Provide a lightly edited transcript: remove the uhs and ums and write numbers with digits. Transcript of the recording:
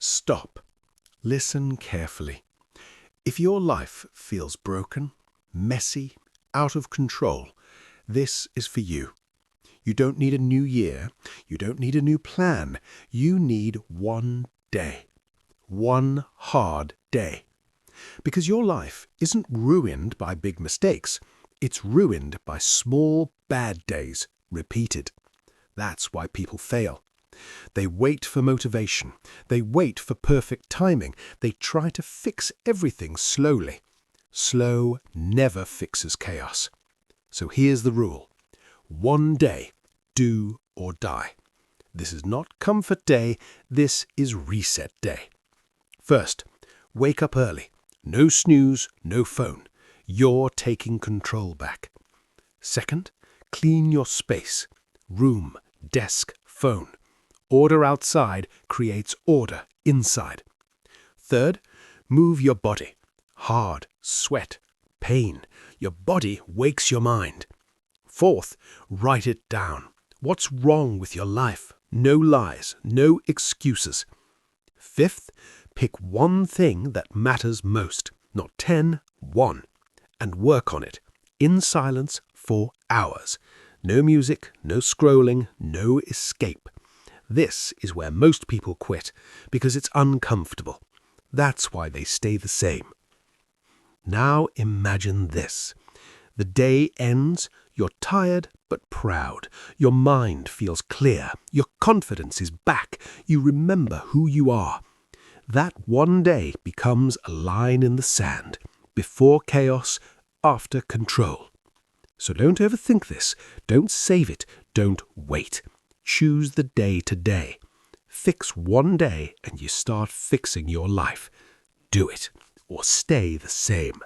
Stop. Listen carefully. If your life feels broken, messy, out of control, this is for you. You don't need a new year. You don't need a new plan. You need one day. One hard day. Because your life isn't ruined by big mistakes. It's ruined by small, bad days, repeated. That's why people fail. They wait for motivation. They wait for perfect timing. They try to fix everything slowly. Slow never fixes chaos. So here's the rule. One day, do or die. This is not comfort day. This is reset day. First, wake up early. No snooze, no phone. You're taking control back. Second, clean your space. Room, desk, phone. Order outside creates order inside. Third, move your body. Hard, sweat, pain. Your body wakes your mind. Fourth, write it down. What's wrong with your life? No lies, no excuses. Fifth, pick one thing that matters most, not 10, one, and work on it, in silence for hours. No music, no scrolling, no escape. This is where most people quit, because it's uncomfortable. That's why they stay the same. Now imagine this. The day ends, you're tired but proud. Your mind feels clear. Your confidence is back. You remember who you are. That one day becomes a line in the sand. Before chaos, after control. So don't overthink this. Don't save it. Don't wait. Choose the day today. Fix one day and you start fixing your life. Do it or stay the same.